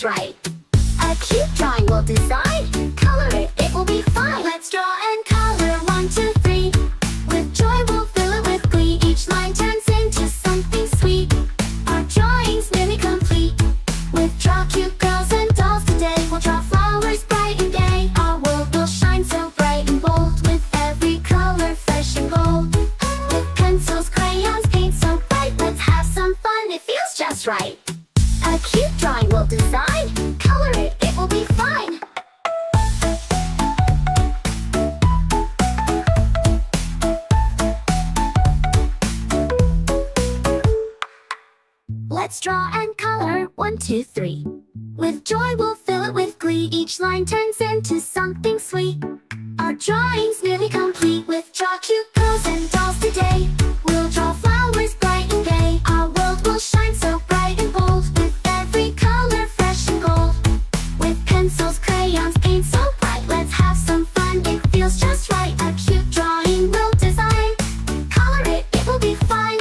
right. A cute drawing we'll design. Color it, it will be fine. Let's draw and color 1, 2, 3. With joy we'll fill it with glee. Each line turns into something sweet. Our drawing's nearly complete. With draw cute girls and dolls today, we'll draw flowers bright and gay. Our world will shine so bright and bold, with every color fresh and gold. With pencils, crayons, paint so bright, let's have some fun, it feels just right. A cute drawing we'll design. Color it, it will be fine. Let's draw and color 1, 2, 3. With joy we'll fill it with glee. Each line turns into something sweet. Our drawing's nearly complete. With draw cute girls and dolls today, we'll draw flowers bright and gay. Our world will shine so bright and bold, with every color fresh and gold. With pencils, crayons, paint so bright, let's have some fun, it feels just right. A cute drawing we'll design. Color it, it will be fine.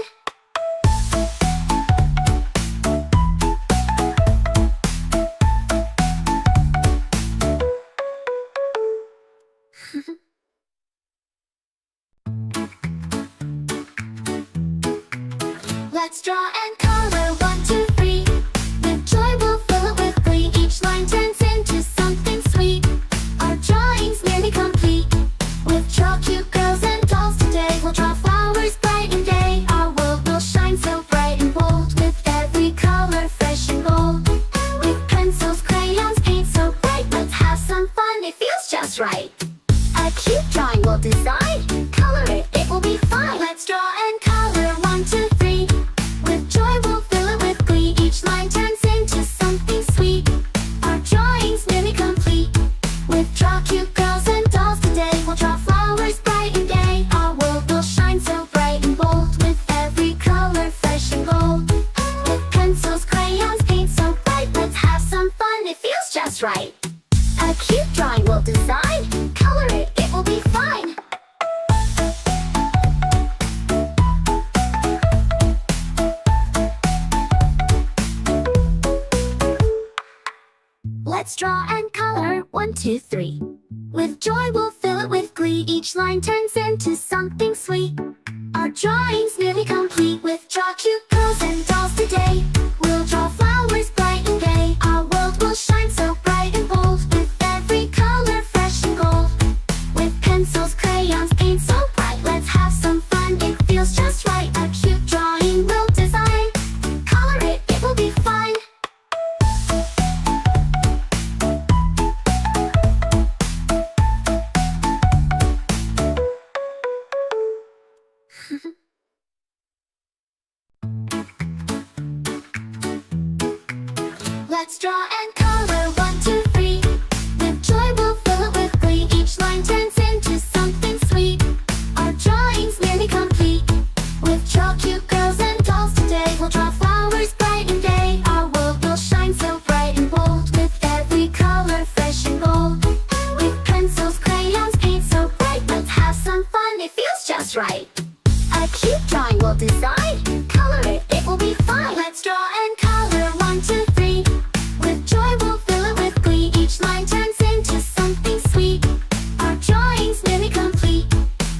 Let's draw and color 1, 2, 3. With joy we'll fill it with glee. Each line turns into something sweet. Our drawing's nearly complete. With draw cute girls and dolls today, we'll draw flowers bright and gay. Our world will shine so bright and bold, with every color fresh and gold. With pencils, crayons, paint so bright, let's have some fun, it feels just right. A cute drawing we'll design. Color it, it will be fine. Let's draw and color 1, 2, 3. With joy we'll fill it with glee. Each line turns into something sweet. Our drawing's nearly complete. With draw cute girls and dolls today, we'll draw flowers bright and gay. Our world will shine so bright and bold, with every color fresh and gold. With pencils, crayons, paint so bright, let's have some fun, it feels just right. A cute drawing we'll design. Color it, it will be fine. Let's draw and color 1, 2, 3. With joy we'll fill it with glee. Each line turns into something sweet. Our drawing's nearly complete. With draw cute girls and dolls today, we'll draw flowers bright and gay. Our world will shine so bright and bold, with every color fresh and gold. With pencils, crayons, paint so bright, let's have some fun, it feels just right. A cute drawing we'll design. Color it, it will be fine. Let's draw and color 1, 2, 3. With joy we'll fill it with glee. Each line turns into something sweet. Our drawing's nearly complete. With draw cute girls and dolls today, we'll draw flowers bright and gay. Our world will shine so bright and bold, with every color fresh and gold. With pencils, crayons, paint so bright, let's have some fun, it feels just right. A cute drawing we'll design. Color it, it will be fine. Let's draw and color 1, 2, 3. With joy we'll fill it with glee. Each line turns into something sweet. Our drawing's nearly complete.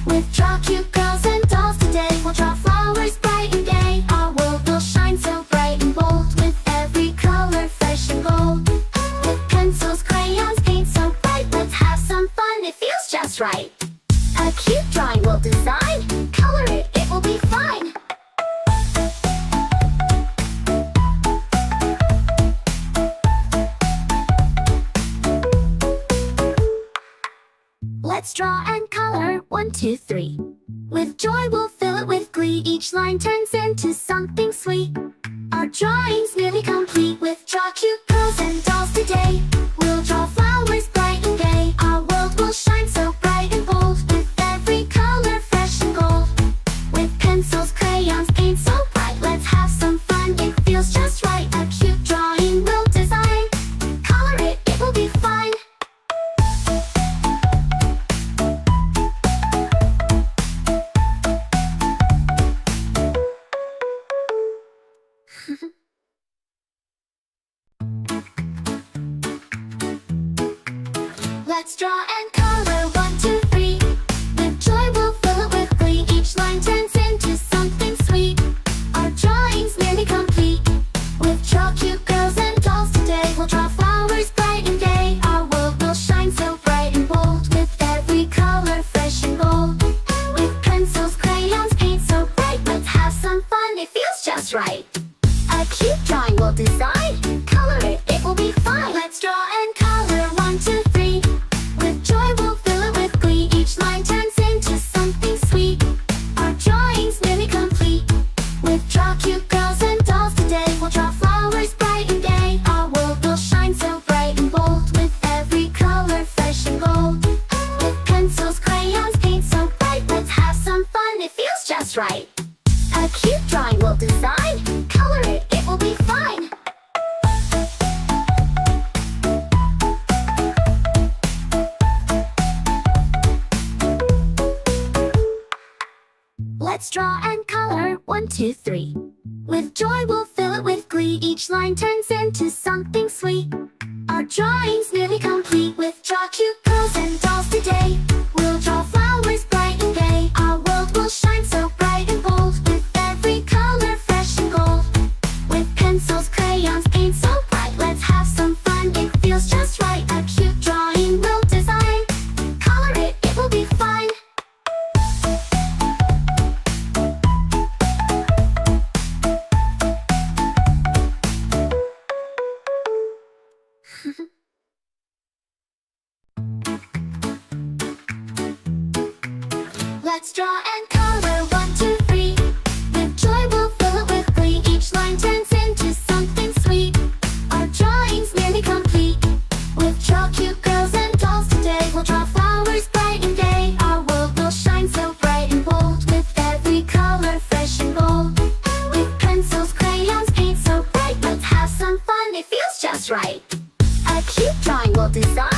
With draw cute girls and dolls today, we'll draw flowers bright and gay. Our world will shine so bright and bold, with every color fresh and gold. With pencils, crayons, paint so bright, let's have some fun, it feels just right. A cute drawing we'll design. Color it, it will be fine. Let's draw and color 1, 2, 3. With joy we'll fill it with glee. Each line turns into something sweet. Our drawing's nearly complete. With draw cute girls and dolls today, we'll draw flowers bright and gay. Our world will shine so bright and bold, with every color fresh and gold. With pencils, crayons, paint so bright, let's have some fun, it feels just right. A cute drawing we'll design. Color it, it will be fine. Let's draw and color 1, 2, 3. With joy we'll fill it with glee. Each line turns into something sweet. Our drawing's nearly complete. With chalk, cute girls and dolls today, we'll draw flowers bright and gay. Our world will shine so bright and bold, with every color fresh and bold. With pencils, crayons, paint so bright, let's have some fun, it feels just right. A cute drawing we'll design. Color it, it will be fine. Let's draw and color 1, 2, 3. With joy we'll fill it with glee. Each line turns into something sweet. Our drawing's nearly complete. With draw cute girls and dolls today, we'll draw flowers bright and gay. Our world will shine so bright and bold, with every color fresh and gold. With pencils, crayons, paint so bright, let's have some fun, it feels just right. A cute drawing we'll design. Color it, it will be fine. Let's draw and color 1, 2, 3. With joy we'll fill it with glee. Each line turns into something sweet. Our drawing's nearly complete. With draw cute girls and dolls today, we'll draw flowers bright and gay. Our world will shine so bright and bold, with every color fresh and gold. With pencils, crayons, paint so bright, let's have some fun, it feels just right. A cute drawing we'll design. Color it, it will be fine. Let's draw and color 1, 2, 3. With joy we'll fill it with glee. Each line turns into something sweet. Our drawing's nearly complete. With draw cute girls and dolls today, we'll draw flowers bright and gay. Our world will shine so bright and bold, with every color fresh and bold. With pencils, crayons, paint so bright, let's have some fun, it feels just right. A cute drawing we'll design.